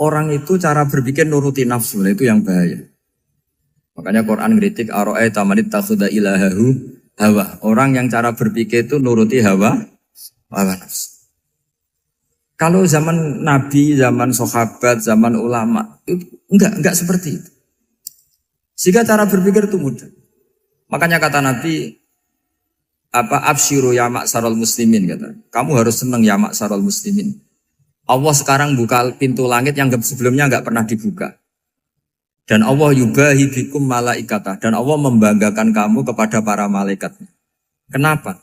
orang itu cara berpikir nuruti nafsu, itu yang bahaya. Makanya Quran ngritik ara'aita man ittakhadha ilahahu hawa. Orang yang cara berpikir itu nuruti hawa nafsu. Kalau zaman Nabi, zaman sahabat, zaman ulama itu enggak seperti itu. Sehingga cara berpikir itu mudah. Makanya kata Nabi absyiru ya ma'syaral muslimin kata. Kamu harus senang ya ma'syaral muslimin. Allah sekarang buka pintu langit yang sebelumnya enggak pernah dibuka. Dan Allah yubahi bikum malaikatah. Dan Allah membanggakan kamu kepada para malaikat. Kenapa?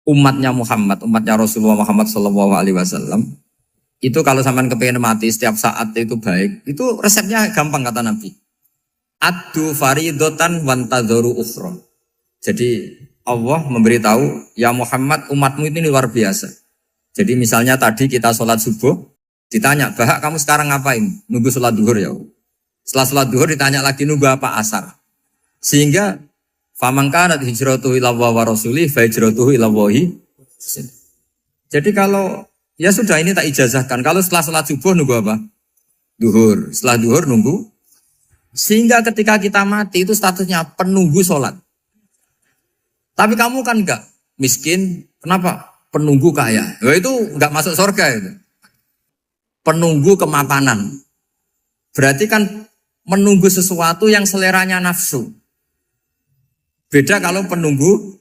Umatnya Muhammad, umatnya Rasulullah Muhammad SAW, itu kalau sampean kepengen mati setiap saat itu baik, itu resepnya gampang kata Nabi. Addu faridotan wantadzoru ukhra. Jadi Allah memberitahu, ya Muhammad umatmu ini luar biasa. Jadi misalnya tadi kita sholat subuh, ditanya, Bahak kamu sekarang ngapain? Nunggu sholat duhur ya. Setelah sholat duhur ditanya lagi nunggu apa asar. Sehingga faman kanat hijratuhu ila wa rasulih fa hijratuhu ila wahi. Jadi kalau ya sudah ini tak ijazahkan. Kalau setelah sholat subuh nunggu apa? Duhur. Setelah duhur nunggu. Sehingga ketika kita mati itu statusnya penunggu sholat. Tapi kamu kan enggak miskin. Kenapa? Penunggu kaya. Ya itu enggak masuk surga itu. Penunggu kemapanan. Berarti kan menunggu sesuatu yang seleranya nafsu. Beda kalau penunggu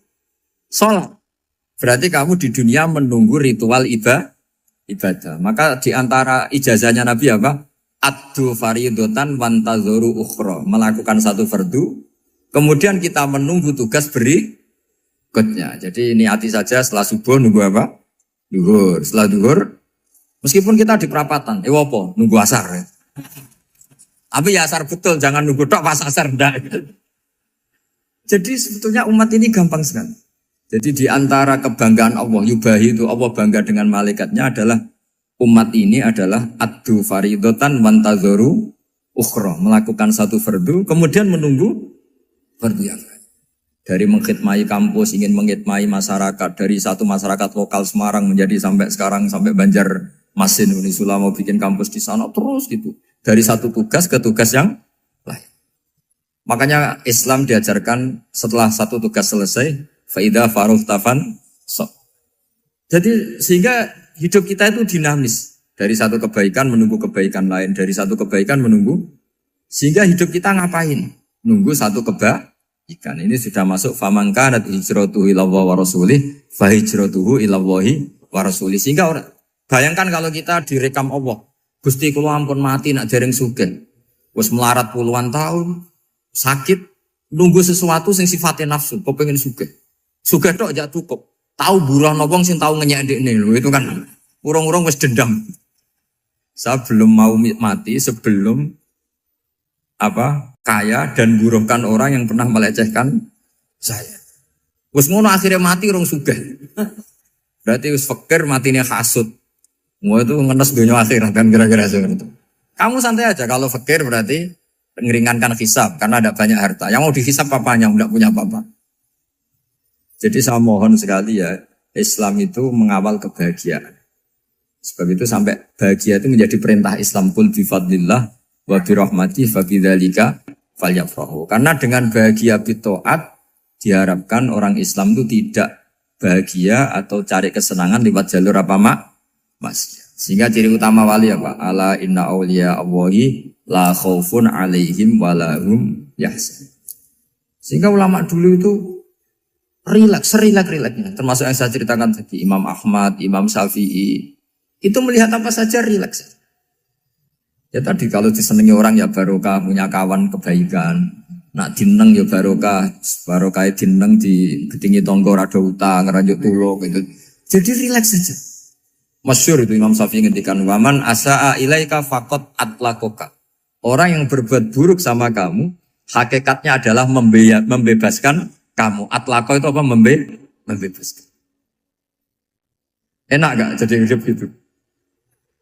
sholat. Berarti kamu di dunia menunggu ritual ibadah. Maka di antara ijazahnya Nabi apa? Addu faridotan wantadzoru ukhra. Melakukan satu fardu. Kemudian kita menunggu tugas berikutnya. Jadi niati saja setelah subuh nunggu apa? Duhur. Setelah duhur, meskipun kita di perapatan, apa? Nunggu asar ya. Tapi ya asar betul, jangan nunggu tok pas asar enggak. Jadi sebetulnya umat ini gampang sekali. Jadi di antara kebanggaan Allah, yubahi itu Allah bangga dengan malaikatnya adalah umat ini adalah addu faridotan wantadzoru ukhra. Melakukan satu fardu, kemudian menunggu fardu yang lain. Dari mengkhidmati kampus, ingin mengkhidmati masyarakat. Dari satu masyarakat lokal Semarang menjadi sampai sekarang, sampai Banjarmasin, Unisula mau bikin kampus di sana, terus gitu. Dari satu tugas ke tugas yang lain. Makanya Islam diajarkan setelah satu tugas selesai, faida faruh tafan sok. Jadi sehingga hidup kita itu dinamis. Dari satu kebaikan menunggu kebaikan lain, dari satu kebaikan menunggu. Sehingga hidup kita ngapain? Nunggu satu kebaikan. Ini sudah masuk faman kanat hijratuhu ila wa rasulih, fa hijratuhu ila wahi wa rasulih. Sehingga bayangkan kalau kita direkam Allah. Gusti kula ampun mati nak dereng sugih. Wis melarat puluhan tahun, sakit, nunggu sesuatu sing sifatnya nafsu, kepengin sugih. Sugih tok aja cukup. Tahu buruh wong sing tahu ngenyek ndekne lho, itu kan urung-urung wis dendam. Saya belum mau mati sebelum kaya dan buruhkan orang yang pernah melecehkan saya. Wis ngono akhirnya mati urung sugih. Berarti wis fakir matine hasud. Mau itu ngenes dunia akhirat kan kira-kira seperti itu. Kamu santai aja kalau fakir berarti meringankan hisab karena ada banyak harta. Yang mau dihisab papanya enggak punya apa-apa. Jadi saya mohon sekali ya, Islam itu mengawal kebahagiaan. Sebab itu sampai bahagia itu menjadi perintah Islam, qul bi fadlillah wa bi rahmati fa bidzalika falyafrahu. Karena dengan bahagia bi taat diharapkan orang Islam itu tidak bahagia atau cari kesenangan lewat jalur apa maksiat. Sehingga ciri utama wali apa? Ala inna awliya Allahi la khaufun alaihim walahum yahzanun. Sehingga ulama dulu itu rileks-rileksnya. Termasuk yang saya ceritakan tadi, Imam Ahmad, Imam Syafi'i. Itu melihat apa saja rileks. Ya tadi kalau disenangi orang ya barokah, punya kawan kebaikan. Nak dineng ya barokah dineng di getingi tonggo rada utang, ngeranjuk tulung gitu. Jadi rileks saja. Masyhur itu Imam Syafi'i ngendikan waman asaa ilaika faqat atlakoka. Orang yang berbuat buruk sama kamu hakikatnya adalah membebaskan kamu. Atlako itu apa? Membebaskan. Enak gak jadi hidup gitu?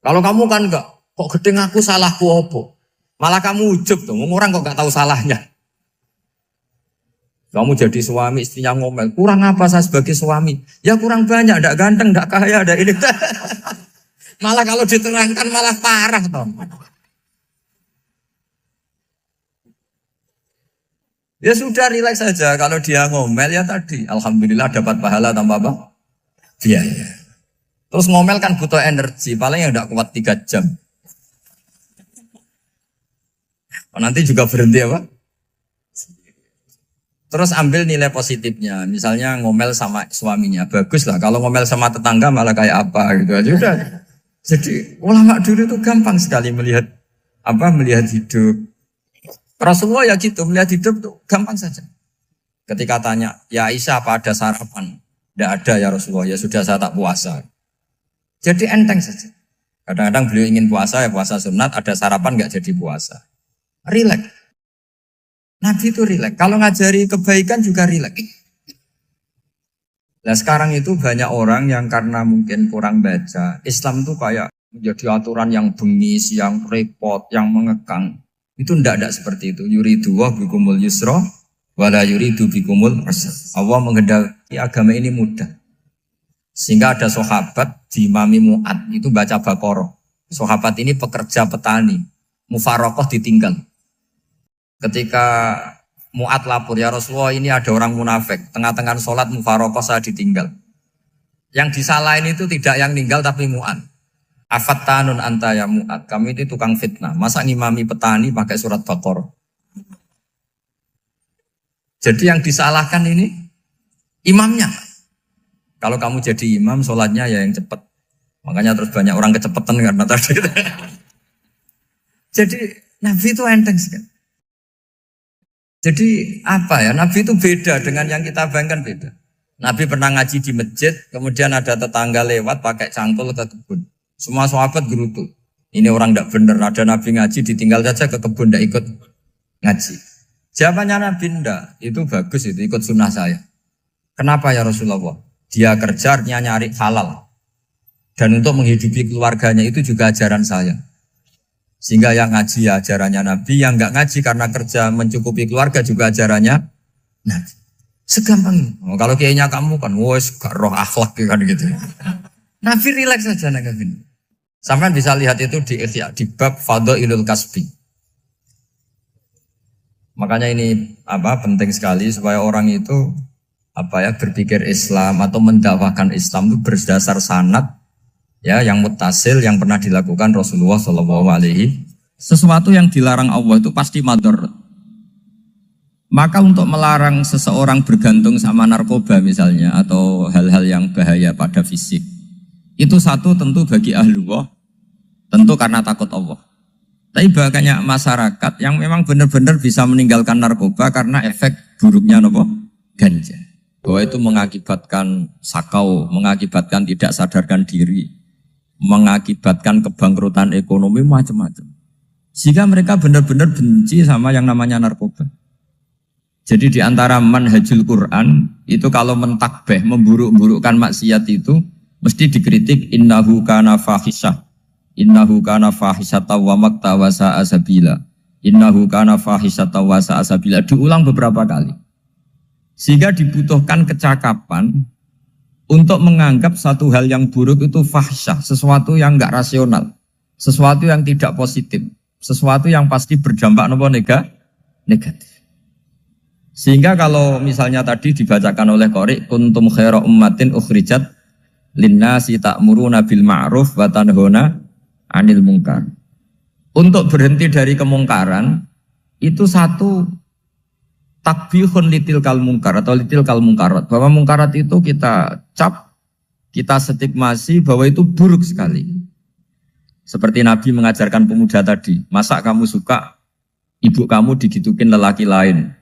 Kalau kamu kan enggak, kok gedeng aku salahku apa? Malah kamu ujub tuh, orang kok gak tahu salahnya. Kamu jadi suami, istrinya ngomel, kurang apa saya sebagai suami? Ya kurang banyak, ndak ganteng, ndak kaya, ndak ini. Malah kalau diterangkan malah parah toh. Ya sudah rileks saja. Kalau dia ngomel ya tadi, alhamdulillah dapat pahala tanpa apa? Biaya. Terus ngomel kan butuh energi, paling yang tidak kuat 3 jam. Nanti juga berhenti apa? Terus ambil nilai positifnya. Misalnya ngomel sama suaminya, bagus lah. Kalau ngomel sama tetangga malah kayak apa gitu aja udah. Jadi ulama dulu itu gampang sekali melihat melihat hidup. Rasulullah ya gitu, melihat hidup tuh gampang saja. Ketika tanya, ya Aisyah apa ada sarapan? Tidak ada ya Rasulullah, ya sudah saya tak puasa. Jadi enteng saja. Kadang-kadang beliau ingin puasa, ya puasa sunat, ada sarapan nggak jadi puasa. Rileks. Nabi itu rileks. Kalau ngajari kebaikan juga rileks. Nah sekarang itu banyak orang yang karena mungkin kurang baca, Islam itu kayak menjadi aturan yang bengis, yang repot, yang mengekang. Itu tidak seperti itu. Yuridu wa bikumul yusra wala yuridu bikumul usra. Allah menghendaki agama ini mudah. Sehingga ada sahabat di Imami Mu'ad itu baca Baqarah. Sahabat ini pekerja petani, mufarokoh ditinggal. Ketika Mu'ad lapor, ya Rasulullah ini ada orang munafik, tengah-tengah sholat mufarokoh saya ditinggal. Yang disalahin itu tidak yang ninggal tapi Mu'ad. Afattanun anta ya Mu'ad, kami itu tukang fitnah. Masa ngimami petani pakai surat Baqarah? Jadi yang disalahkan ini imamnya. Kalau kamu jadi imam, sholatnya ya yang cepat. Makanya terus banyak orang kecepatan karena tadi. Jadi Nabi itu enteng sekali. Jadi apa ya, Nabi itu beda dengan yang kita bayangkan beda. Nabi pernah ngaji di masjid, kemudian ada tetangga lewat pakai cangkul ke kebun. Semua sahabat gerutu. Ini orang tidak benar, ada Nabi ngaji ditinggal saja ke kebun, tidak ikut ngaji. Jawabannya Nabi tidak, itu bagus itu ikut sunnah saya. Kenapa ya Rasulullah? Dia kerja nyari halal. Dan untuk menghidupi keluarganya itu juga ajaran saya. Sehingga yang ngaji ya ajarannya Nabi, yang enggak ngaji karena kerja mencukupi keluarga juga ajarannya Nabi. Segampang itu. Oh, kalau kayaknya kamu kan, wes gak roh akhlak kan gitu. Nabi rileks saja Nabi. Sampai bisa lihat itu di Ihya, di bab Fadhailul Kasbi. Makanya ini penting sekali supaya orang itu berpikir Islam atau mendakwahkan Islam itu berdasar sanad ya yang muttasil yang pernah dilakukan Rasulullah SAW. Sesuatu yang dilarang Allah itu pasti madhar. Maka untuk melarang seseorang bergantung sama narkoba misalnya atau hal-hal yang bahaya pada fisik, itu satu tentu bagi ahlullah, tentu karena takut Allah. Tapi banyak masyarakat yang memang benar-benar bisa meninggalkan narkoba karena efek buruknya ganja. Bahwa itu mengakibatkan sakau, mengakibatkan tidak sadarkan diri, mengakibatkan kebangkrutan ekonomi macam-macam. Sehingga mereka benar-benar benci sama yang namanya narkoba. Jadi di antara manhajul Quran itu kalau mentakbih, memburuk-burukkan maksiat itu mesti dikritik innahu kana fahisyah. Innahu kana fahisyata wa maqta wa sa'a sabila. Innahu kana fahisyata wa sa'a sabila. Diulang beberapa kali. Sehingga dibutuhkan kecakapan untuk menganggap satu hal yang buruk itu fahsyah, sesuatu yang enggak rasional, sesuatu yang tidak positif, sesuatu yang pasti berdampak negatif. Sehingga kalau misalnya tadi dibacakan oleh Qori, kuntum khaira ummatin ukhrijat linnasi ta'muruna bil ma'ruf wa tanhauna 'anil munkar. Untuk berhenti dari kemungkaran itu satu takbihun litil kal mungkar atau litil kal mungkarat, bahwa mungkarat itu kita cap, kita stigmasi bahwa itu buruk sekali. Seperti Nabi mengajarkan pemuda tadi, masa kamu suka ibu kamu digitukin lelaki lain,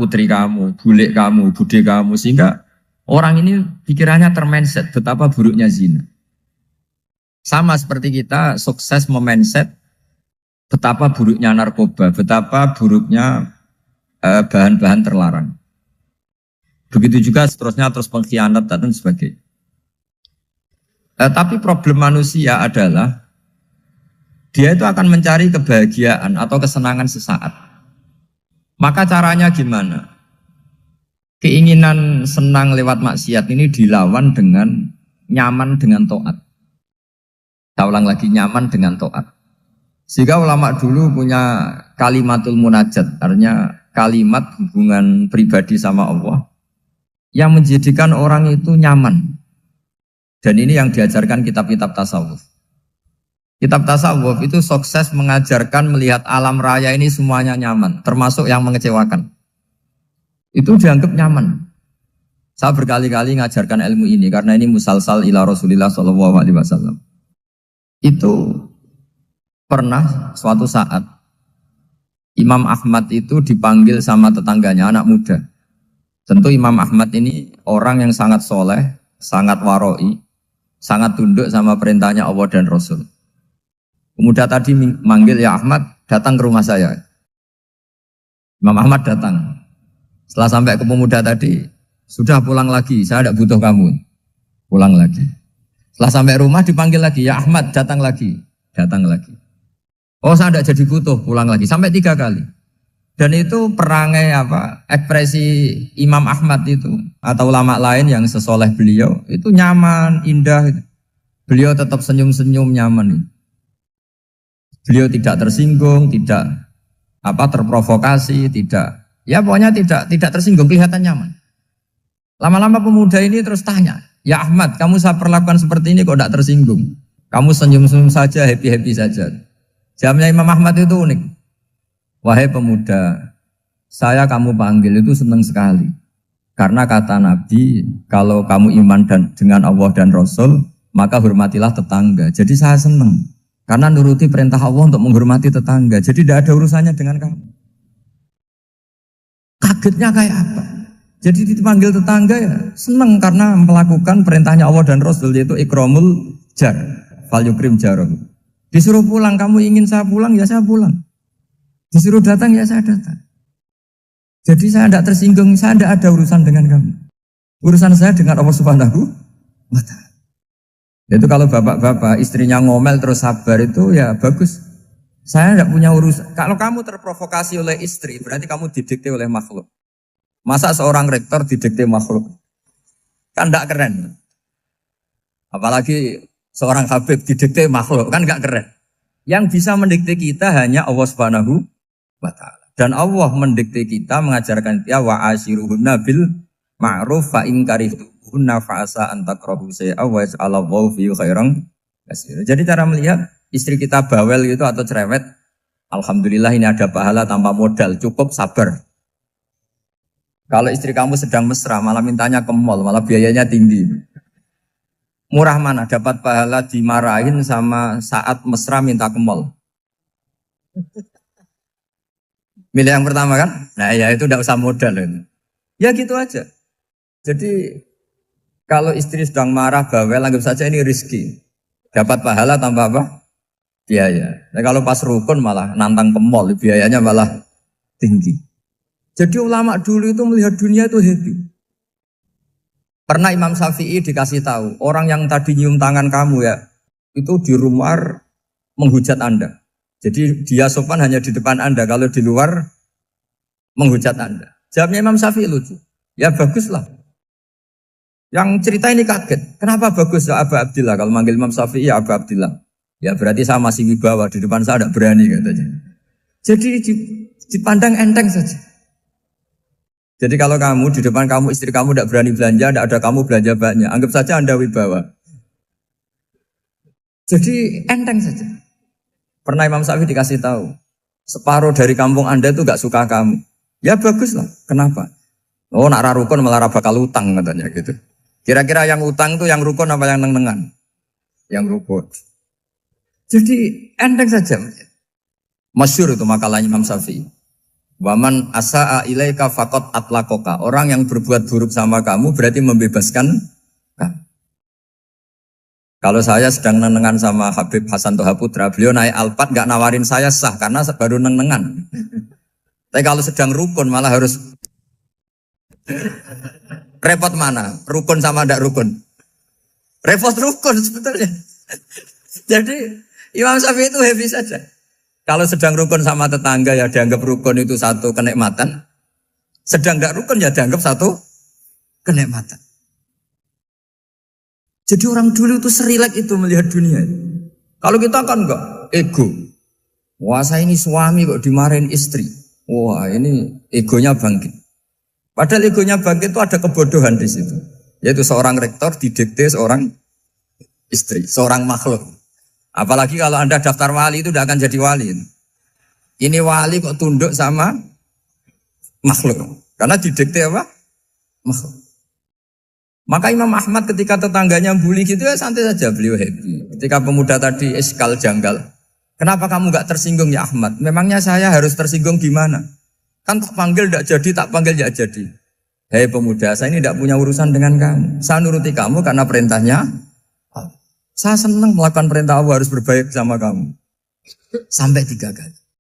putri kamu, bule kamu, bude kamu, sehingga orang ini pikirannya termindset betapa buruknya zina. Sama seperti kita sukses memindset betapa buruknya narkoba, betapa buruknya bahan-bahan terlarang. Begitu juga seterusnya terus pengkhianat dan sebagainya. Tapi problem manusia adalah dia itu akan mencari kebahagiaan atau kesenangan sesaat. Maka caranya gimana? Keinginan senang lewat maksiat ini dilawan dengan nyaman dengan taat. Saya ulang lagi, nyaman dengan taat. Sehingga ulama dulu punya kalimatul munajat, artinya kalimat hubungan pribadi sama Allah yang menjadikan orang itu nyaman. Dan ini yang diajarkan kitab-kitab tasawuf. Kitab tasawuf itu sukses mengajarkan melihat alam raya ini semuanya nyaman, termasuk yang mengecewakan. Itu dianggap nyaman. Saya berkali-kali mengajarkan ilmu ini karena ini musalsal ila Rasulillah SAW. Itu pernah suatu saat Imam Ahmad itu dipanggil sama tetangganya, anak muda. Tentu Imam Ahmad ini orang yang sangat soleh, sangat waroi, sangat tunduk sama perintahnya Allah dan Rasul. Pemuda tadi manggil, ya Ahmad, datang ke rumah saya. Imam Ahmad datang. Setelah sampai ke pemuda tadi, sudah pulang lagi, saya tidak butuh kamu. Pulang lagi. Setelah sampai rumah dipanggil lagi, ya Ahmad, datang lagi. Datang lagi. Oh, saya tidak jadi butuh, pulang lagi. Sampai 3 kali. Dan itu perangai ekspresi Imam Ahmad itu atau ulama lain yang sesoleh beliau itu nyaman, indah. Beliau tetap senyum-senyum nyaman. Beliau tidak tersinggung, tidak terprovokasi, pokoknya tidak tersinggung, kelihatan nyaman. Lama-lama pemuda ini terus tanya, ya Ahmad, kamu saya perlakukan seperti ini kok tidak tersinggung? Kamu senyum-senyum saja, happy-happy saja. Jawabnya Imam Ahmad itu unik. Wahai pemuda, saya kamu panggil itu senang sekali. Karena kata Nabi, kalau kamu iman dengan Allah dan Rasul, maka hormatilah tetangga. Jadi saya senang. Karena nuruti perintah Allah untuk menghormati tetangga. Jadi tidak ada urusannya dengan kamu. Kagetnya kayak apa? Jadi dipanggil tetangga ya senang karena melakukan perintahnya Allah dan Rasul, yaitu ikramul jar, fal yukrim jarum. Disuruh pulang, kamu ingin saya pulang, ya saya pulang. Disuruh datang, ya saya datang. Jadi saya tidak tersinggung, saya tidak ada urusan dengan kamu. Urusan saya dengan Allah Subhanahu wa Ta'ala. Itu kalau bapak-bapak istrinya ngomel terus sabar itu ya bagus. Saya tidak punya urusan. Kalau kamu terprovokasi oleh istri, berarti kamu didikte oleh makhluk. Masa seorang rektor didikte makhluk? Kan tidak keren. Apalagi seorang Habib didikte makhluk, kan gak keren. Yang bisa mendikte kita hanya Allah Subhanahu wa Ta'ala. Dan Allah mendikte kita, mengajarkan kita wa ashiruhunna bil ma'ruf fa in karihtunna fa asa an takrahu shay'a wa yaj'alallahu fi khairan katsira. Jadi cara melihat istri kita bawel gitu atau cerewet, alhamdulillah ini ada pahala tanpa modal, cukup sabar. Kalau istri kamu sedang mesra, malah mintanya ke mall, malah biayanya tinggi. Murah mana? Dapat pahala dimarahin sama saat mesra minta ke mall. Milih yang pertama kan? Nah ya itu tidak usah modal. Ya gitu aja. Jadi kalau istri sedang marah, bawel, anggap saja ini rezeki. Dapat pahala tanpa apa? Biaya. Nah kalau pas rukun malah nantang ke mall, biayanya malah tinggi. Jadi ulama dulu itu melihat dunia itu happy. Pernah Imam Syafi'i dikasih tahu, orang yang tadi nyium tangan kamu ya, itu di rumah menghujat Anda. Jadi dia sopan hanya di depan Anda, kalau di luar menghujat Anda. Jawabnya Imam Syafi'i lucu. Ya baguslah. Yang cerita ini kaget. Kenapa bagus ya Aba Abdillah? Kalau manggil Imam Syafi'i ya Aba Abdillah. Ya berarti saya masih wibawa, di depan saya tidak berani katanya. Jadi dipandang enteng saja. Jadi kalau kamu, di depan kamu, istri kamu tidak berani belanja, tidak ada kamu belanja banyak. Anggap saja Anda wibawa. Jadi enteng saja. Pernah Imam Syafi'i dikasih tahu, separuh dari kampung Anda itu gak suka kamu. Ya bagus lah, kenapa? Oh nak rukun malah bakal utang katanya gitu. Kira-kira yang utang itu yang rukun apa yang neng-nengan? Yang rukun. Jadi enteng saja. Masyhur itu makalahnya Imam Syafi'i. Waman asa'a ilaika faqad atlaqaka. Orang yang berbuat buruk sama kamu berarti membebaskan kamu. Kalau saya sedang nenengan sama Habib Hasan Toha Putra, beliau naik Alphard gak nawarin saya sah karena baru nenengan. Tapi kalau sedang rukun malah harus repot mana? Rukun sama ndak rukun? Repot rukun sebetulnya. Jadi Imam Syafi'i itu happy saja. Kalau sedang rukun sama tetangga ya dianggap rukun itu satu kenikmatan. Sedang tidak rukun ya dianggap satu kenikmatan. Jadi orang dulu itu serilek itu melihat dunia. Kalau kita kan enggak, ego. Wah saya ini suami kok dimarahin istri. Wah ini egonya bangkit. Padahal egonya bangkit itu ada kebodohan di situ. Yaitu seorang rektor didikte seorang istri, seorang makhluk. Apalagi kalau Anda daftar wali itu tidak akan jadi wali. Ini wali kok tunduk sama makhluk. Karena didikte apa? Makhluk. Maka Imam Ahmad ketika tetangganya bully gitu ya santai saja, beliau happy. Ketika pemuda tadi eskal janggal. Kenapa kamu gak tersinggung ya Ahmad? Memangnya saya harus tersinggung gimana? Kan tak panggil tidak jadi, tak panggil tidak jadi. Hei pemuda, saya ini tidak punya urusan dengan kamu. Saya nuruti kamu karena perintahnya. Saya senang melakukan perintah Allah, harus berbaik sama kamu. Sampai 3 kali.